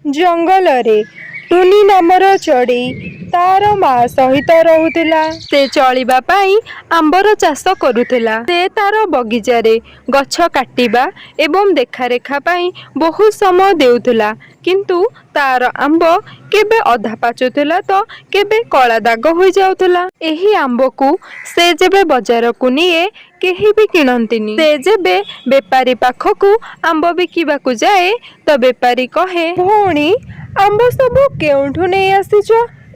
ଜଙ୍ଗଲରେ ଟୁନି ନାମର ଚଢ଼େଇ ତାର ମା ସହିତ ରହୁଥିଲା। ସେ ଚଳିବା ପାଇଁ ଆମ୍ବର ଚାଷ କରୁଥିଲା। ସେ ତାର ବଗିଚାରେ ଗଛ କାଟିବା ଏବଂ ଦେଖାରେଖା ପାଇଁ ବହୁତ ସମୟ ଦେଉଥିଲା। କିନ୍ତୁ ତାର ଆମ୍ବ କେବେ ଅଧା ପାଚୁଥିଲା ତ କେବେ କଳା ଦାଗ ହୋଇଯାଉଥିଲା। ଏହି ଆମ୍ବକୁ ସେ ଯେବେ ବଜାରକୁ ନିଏ କେହି ବି କିଣନ୍ତିନି। ସେ ଯେବେ ବେପାରୀ ପାଖକୁ ଆମ୍ବ ବିକିବାକୁ ଯାଏ ତ ବେପାରୀ କହେ, ଭଉଣୀ ଆମ୍ବ ସବୁ କେଉଁଠୁ ନେଇ ଆସିଛ?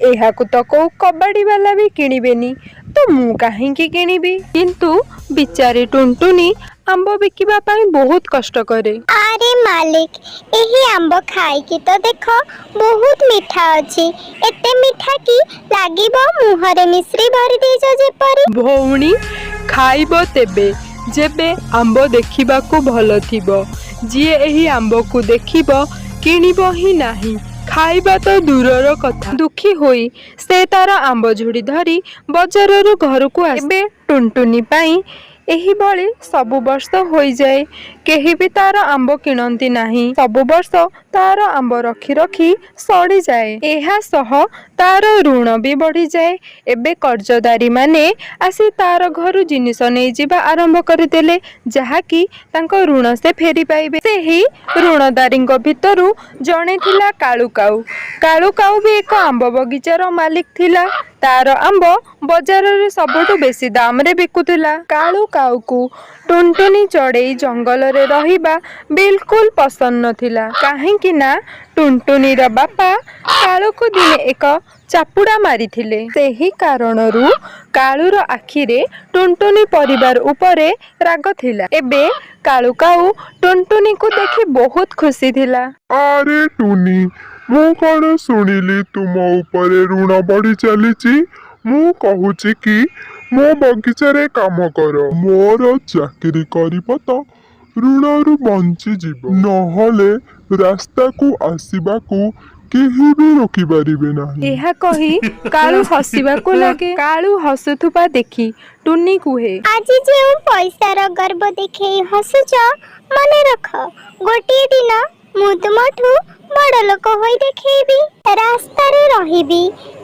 ଏହାକୁ ତ କୋଉ କବାଡି ବାଲା ବି କିଣିବେନି, ତ ମୁଁ କାହିଁକି କିଣିବି? କିନ୍ତୁ ବିଚାରୀ ଟୁନଟୁନି ଆମ୍ବ ବିକିବା ପାଇଁ ବହୁତ କଷ୍ଟ କରେ। ଆରେ ମାଲିକ, ଏହି ଆମ୍ବ ଖାଇକି ତ ଦେଖ ବହୁତ ମିଠା ଅଛି। ଏତେ ମିଠା କି ଲାଗିବ ମୁହଁରେ ମିଶ୍ରି ଭରି ଦେଇଛ ଯେପରି। ଭଉଣୀ ଖାଇବ ତେବେ ଯେବେ ଆମ୍ବ ଦେଖିବାକୁ ଭଲ ଥିବ। ଯିଏ ଏହି ଆମ୍ବକୁ ଦେଖିବ କିଣିବ ହିଁ ନାହିଁ, ଖାଇବା ତ ଦୂରର କଥା। ଦୁଃଖୀ ହୋଇ ସେ ତାର ଆମ୍ବ ଝୁଡ଼ି ଧରି ବଜାରରୁ ଘରକୁ ଆସେ। ଏବେ ଟୁନଟୁନି ପାଇଁ ଏହିଭଳି ସବୁ ବର୍ଷ ହୋଇଯାଏ। କେହି ବି ତାର ଆମ୍ବ କିଣନ୍ତି ନାହିଁ। ସବୁ ବର୍ଷ ତାର ଆମ୍ବ ରଖି ରଖି ସଡ଼ିଯାଏ। ଏହା ସହ ତାର ଋଣ ବି ବଢ଼ିଯାଏ। ଏବେ କର୍ଜଦାରୀ ମାନେ ଆସି ତାର ଘରୁ ଜିନିଷ ନେଇଯିବା ଆରମ୍ଭ କରିଦେଲେ, ଯାହାକି ତାଙ୍କ ଋଣ ସେ ଫେରି ପାଇବେ। ସେହି ଋଣଦାରୀଙ୍କ ଭିତରୁ ଜଣେ ଥିଲା କାଳୁ କାଉ। କାଳୁ କାଉ ବି ଏକ ଆମ୍ବ ବଗିଚାର ମାଲିକ ଥିଲା। ତାର ଆମ୍ବ ବଜାରରେ ସବୁଠୁ ବେଶୀ ଦାମରେ ବିକୁଥିଲା। କାଳୁ କାଉକୁ ଟୁନଟୁନି ଚଢ଼େଇ ଜଙ୍ଗଲରେ ରହିବା ବିଲକୁଲ ପସନ୍ଦ ନଥିଲା। କାହିଁକି ନା ଟୁନଟୁନିର ବାପା କାଳୁକୁ ଦିନେ ଏକ ଚାପୁଡ଼ା ମାରିଥିଲେ। ସେହି କାରଣରୁ କାଳୁର ଆଖିରେ ଟୁନଟୁନି ପରିବାର ଉପରେ ରାଗ ଥିଲା। ଏବେ କାଳୁ କାଉ ଟୁନଟୁନିକୁ ଦେଖି ବହୁତ ଖୁସି ଥିଲା। ଆରେ ଟୁନି, ମୁଁ କଣ ଶୁଣିଲି ତୁମ ଉପରେ ଋଣ ବଢି ଚାଲିଛି। ମୁଁ କହୁଛି କି ମୋ ବଗିଚାରେ କାମ କର। ମୋର ଚାକିରି କରିବ ତ ଋଣରୁ ବଞ୍ଚିଯିବ, ନହେଲେ ରାସ୍ତାକୁ ଆସିବାକୁ କେହି ବି ରୋକିପାରିବେ ନାହିଁ। ଏହା କହି କାଳୁ ହସିବାକୁ ଲାଗେ। କାଳୁ ହସୁଥିବା ଦେଖି ଟୁନି କୁହେ, ଆଜି ଯେଉଁ ପଇସାର ଗର୍ବ ଦେଖେଇ ହସୁଛ, ମନେ ରଖ ଗୋଟିଏ ଦିନ ମୁଁ ତୁମଠୁ ବଡ଼ ଲୋକ ହୋଇ ଦେଖେଇବି। ରାସ୍ତାରେ ରହିବି,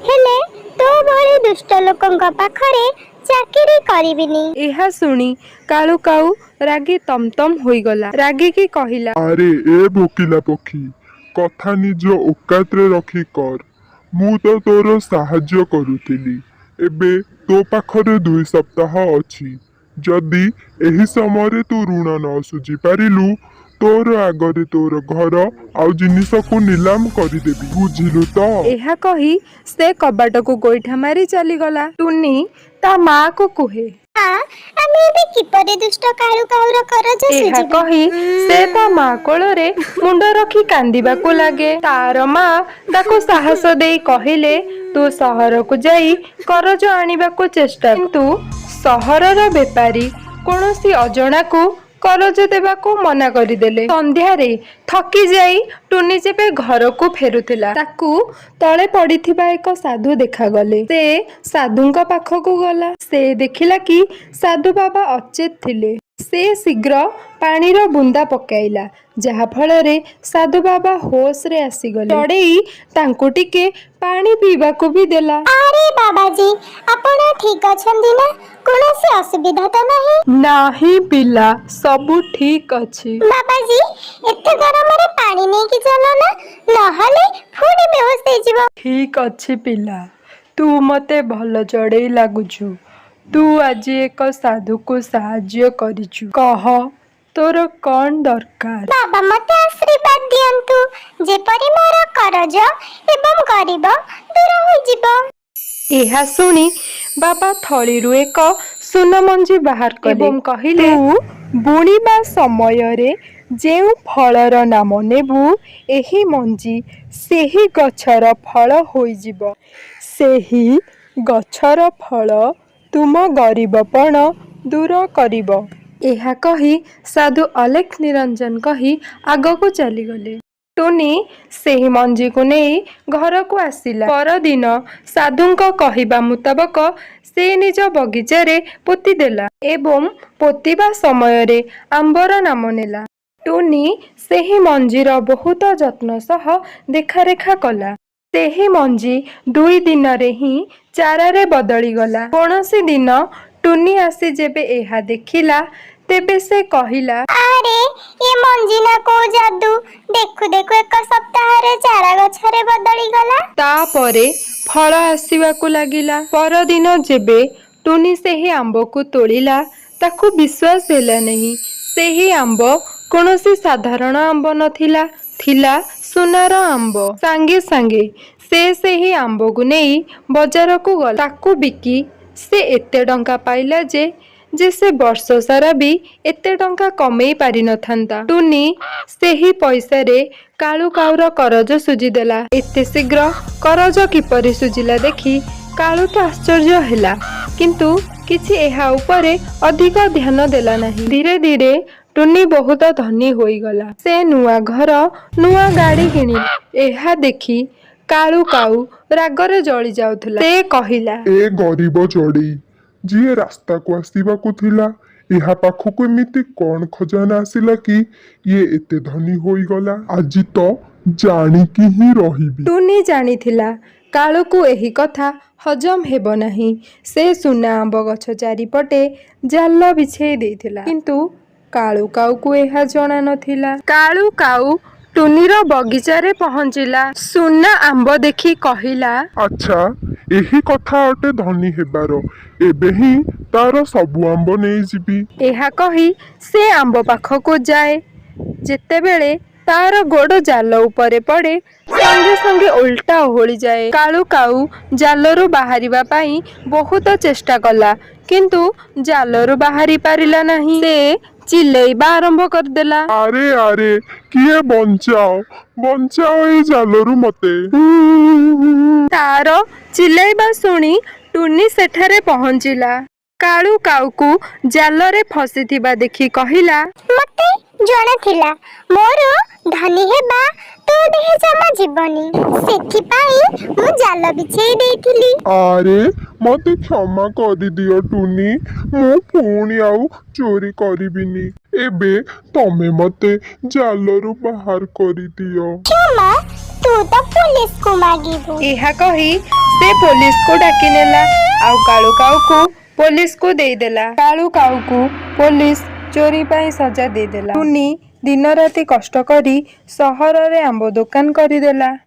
ହେଲେ ତୋ ଭଳି ଦୁଷ୍ଟ ଲୋକଙ୍କ ପାଖରେ ଚାକିରି କରିବିନି। ଏହା ଶୁଣି କାଳୁ କାଉ ରାଗି ତମତମ ହୋଇଗଲା। ରାଗିକି କହିଲା, ଆରେ ଏ ଭୋକିଲା ପକ୍ଷୀ, କଥା ନିଜ ଓକାତରେ ରଖି କର। ମୁଁ ତ ତୋର ସାହାଯ୍ୟ କରୁଥିଲି। ଏବେ ତୋ ପାଖରେ 2 ସପ୍ତାହ ଅଛି। ଯଦି ଏହି ସମୟରେ ତୁ ଋଣ ନ ଶୁଝି ପାରିଲୁ, ତୋର ଆଗରେ ତୋର ଘର ଆଉ ଜିନିଷକୁ ନିଲାମ କରିଦେବି, ବୁଝିଲୁ ତ? ଏହା କହି ସେ କବାଟକୁ ଗୋଇଠା ମାରି ଚାଲିଗଲା। ଟୁନି ତା ମାକୁ କୁହେ, ଆମେ ଏବେ କିପରି ଦୁଷ୍ଟ କାଳୁ କାଉର କରଜ ଏହା ସୁଝିବା? କହି ସେ ତା ମା କୋଳରେ ମୁଣ୍ଡ ରଖି କାନ୍ଦିବାକୁ ଲାଗେ। ତାର ମା ତାକୁ ସାହସ ଦେଇ କହିଲେ, ତୁ ସହରକୁ ଯାଇ କରଜ ଆଣିବାକୁ ଚେଷ୍ଟା କର। କିନ୍ତୁ ସହରର ବେପାରୀ କୌଣସି ଅଜଣାକୁ କରଜ ଦେବାକୁ ମନା କରିଦେଲେ। ସନ୍ଧ୍ୟାରେ ଥକି ଯାଇ ଟୁନି ଯେବେ ଘରକୁ ଫେରୁଥିଲା, ତାକୁ ତଳେ ପଡ଼ିଥିବା ଏକ ସାଧୁ ଦେଖାଗଲେ। ସେ ସାଧୁଙ୍କ ପାଖକୁ ଗଲା। ସେ ଦେଖିଲା କି ସାଧୁ ବାବା ଅଚେତ ଥିଲେ। ସେ ଶୀଘ୍ର ପାଣିର ବୁନ୍ଦା ପକାଇଲା, ଯାହା ଫଳରେ ସାଧୁ ବାବା ହୋସରେ ଆସିଗଲେ। ଚଢ଼େଇ ତାଙ୍କୁ ଟିକେ ପାଣି ପିଇବାକୁ ବି ଦେଲା। ଆରେ ବାବାଜୀ, ଆପଣ ଠିକ ଅଛନ୍ତି ନା? କୌଣସି ଅସୁବିଧା ତ ନାହିଁ? ନାହିଁ ପିଲା, ସବୁ ଠିକ ଅଛି। ବାବାଜୀ, ଏତେ ଗରମରେ ପାଣି ନେଇକି ଚାଲ ନା, ନହେଲେ ପୁଣି ବେହୋସ ହେଇଯିବ। ଠିକ ଅଛି ପିଲା, ତୁ ମତେ ଭଲ ଚଢ଼େଇ ଲାଗୁଛୁ। ତୁ ଆଜି ଏକ ସାଧୁକୁ ସାହାଯ୍ୟ କରିଛୁ। କହ ତୋର କଣ ଦରକାର? ବାବା ମତେ ଆଶୀର୍ବାଦ ଦିଅନ୍ତୁ, ଯେପରି ମୋର କରଜ ଏବଂ ଗରିବ ଦୂର ହୋଇଯିବ। ଏହା ଶୁଣି ବାବା ଥଳିରୁ ଏକ ସୁନ ମଞ୍ଜି ବାହାର କଲେ ଏବଂ କହିଲେ, ତୁ ବୁଣିବା ସମୟରେ ଯେଉଁ ଫଳର ନାମ ନେବୁ, ଏହି ମଞ୍ଜି ସେହି ଗଛର ଫଳ ହୋଇଯିବ। ସେହି ଗଛର ଫଳ ତୁମ ଗରିବପଣ ଦୂର କରିବ। ଏହା କହି ସାଧୁ ଅଲେଖ ନିରଞ୍ଜନ କହି ଆଗକୁ ଚାଲିଗଲେ। ଟୁନି ସେହି ମଞ୍ଜିକୁ ନେଇ ଘରକୁ ଆସିଲା। ପରଦିନ ସାଧୁଙ୍କ କହିବା ମୁତାବକ ସେ ନିଜ ବଗିଚାରେ ପୋତିଦେଲା ଏବଂ ପୋତିବା ସମୟରେ ଆମ୍ବର ନାମ ନେଲା। ଟୁନି ସେହି ମଞ୍ଜିର ବହୁତ ଯତ୍ନ ସହ ଦେଖାରେଖା କଲା। ସେହି ମଞ୍ଜି 2 ଦିନରେ ହିଁ ଚାରାରେ ବଦଳିଗଲା। କୌଣସି ଦିନ ଟୁନି ଆସି ଯେବେ ଏହା ଦେଖିଲା ତେବେ ସେ କହିଲା, ଆରେ ଏ ମଞ୍ଜି ନା କୋଉ ଯାଦୁ, ଦେଖୁ ଦେଖୁ 1 ସପ୍ତାହରେ ଚାରା ଗଛରେ ବଦଳିଗଲା। ତାପରେ ଫଳ ଆସିବାକୁ ଲାଗିଲା। ପରଦିନ ଯେବେ ଟୁନି ସେହି ଆମ୍ବକୁ ତୋଳିଲା ତାକୁ ବିଶ୍ୱାସ ହେଲା ନାହିଁ। ସେହି ଆମ୍ବ କୌଣସି ସାଧାରଣ ଆମ୍ବ ନଥିଲା, ଥିଲା ସୁନାର ଆମ୍ବ। ସାଙ୍ଗେ ସାଙ୍ଗେ ସେ ସେହି ଆମ୍ବକୁ ନେଇ ବଜାରକୁ ଗଲା। ତାକୁ ବିକି ସେ ଏତେ ଟଙ୍କା ପାଇଲା ଯେ ସେ ବର୍ଷ ସାରା ବି ଏତେ ଟଙ୍କା କମେଇ ପାରିନଥାନ୍ତା। ଟୁନି ସେହି ପଇସାରେ କାଳୁ କାଉର କରଜ ସୁଝିଦେଲା। ଏତେ ଶୀଘ୍ର କରଜ କିପରି ସୁଝିଲା ଦେଖି କାଳୁ ତ ଆଶ୍ଚର୍ଯ୍ୟ ହେଲା, କିନ୍ତୁ କିଛି ଏହା ଉପରେ ଅଧିକ ଧ୍ୟାନ ଦେଲା ନାହିଁ। ଧୀରେ ଧୀରେ ଟୁନି ବହୁତ ଧନୀ ହୋଇଗଲା। ସେ ନୂଆ ଘର, ନୂଆ ଗାଡ଼ି କିଣିଲା। ଏହା ଦେଖି କାଳୁ କାଉ ରାଗରେ ଜଳି ଯାଉଥିଲା। ସେ କହିଲା, ଏ ଗରିବ ଚଢ଼େଇ, ଯିଏ ରାସ୍ତାକୁ ଆସିବାକୁ ଥିଲା, ଏହା ପାଖକୁ ଏମିତି କଣ ଖଜାନା ଆସିଲା କି ଇଏ ଏତେ ଧନୀ ହୋଇଗଲା? ଆଜି ତ ଜାଣିକି ହିଁ ରହିବି। ଟୁନି ଜାଣିଥିଲା କାଳୁକୁ ଏହି କଥା ହଜମ ହେବ ନାହିଁ। ସେ ସୁନା ଆମ୍ବ ଗଛ ଚାରିପଟେ ଜାଲ ବିଛେଇ ଦେଇଥିଲା, କିନ୍ତୁ କାଳୁ କାଉକୁ ଏହା ଜଣା ନଥିଲା। କାଳୁ କାଉ ଟୁନିର ବଗିଚାରେ ପହଞ୍ଚିଲା। ସୁନା ଆମ୍ବ ଦେଖି କହିଲା, ଆଚ୍ଛା, ଏହି କଥା ଅଟେ ଧନୀ ହେବାର। ଏବେ ହିଁ ତାର ସବୁ ଆମ୍ବ ନେଇଯିବି। ଏହା କହି ସେ ଆମ୍ବ ପାଖକୁ ଯାଏ। ଯେତେବେଳେ ତାର ଗୋଡ଼ ଜାଲ ଉପରେ ପଡ଼େ ସଙ୍ଗେ ସଙ୍ଗେ ଓଲଟା ଓହଳିଯାଏ। କାଳୁ କାଉ ଜାଲରୁ ବାହାରିବା ପାଇଁ ବହୁତ ଚେଷ୍ଟା କଲା, କିନ୍ତୁ ଜାଲରୁ ବାହାରି ପାରିଲା ନାହିଁ। ସେ ଚିଲେଇବା ଆରମ୍ଭ କରିଦେଲା, ଆରେ ଆରେ, କିଏ ବଞ୍ଚାଅ, ବଞ୍ଚାଅ ଏଇ ଜାଲରୁ ମତେ। ତାର ଚିଲେଇବା ଶୁଣି ଟୁନି ସେଠାରେ ପହଞ୍ଚିଲା। କାଳୁ କାଉକୁ ଜାଲରେ ଫସିଥିବା ଦେଖି କହିଲା, ମତେ ଜଣାଥିଲା ମୋର ଧନୀ ହେବା ତୋ ଦେହ ଜମା ଯିବନି, ସେଥିପାଇଁ ମୁଁ ଜାଲ ବିଛେଇ ଦେଇଥିଲି। ଆରେ ମତେ କ୍ଷମା କରିଦିଅ ଟୁନି, ମୁଁ ପୁଣି ଆଉ ଚୋରି କରିବିନି। ଏବେ ତମେ ମତେ ଜାଲରୁ ବାହାର କରିଦିଅ। କ୍ଷମା ତୁ ତ ପୁଲିସକୁ ମାଗିବୁ। ଏହା କହି ସେ ପୋଲିସକୁ ଡାକି ନେଲା, ଆଉ କାଳୁ କାଉକୁ ପୋଲିସକୁ ଦେଇଦେଲା। କାଳୁ କାଉକୁ ପୋଲିସ ଚୋରି ପାଇଁ ସଜା ଦେଇଦେଲା। ଟୁନି ଦିନ ରାତି କଷ୍ଟ କରି ସହରରେ ଆମ୍ବ ଦୋକାନ କରିଦେଲା।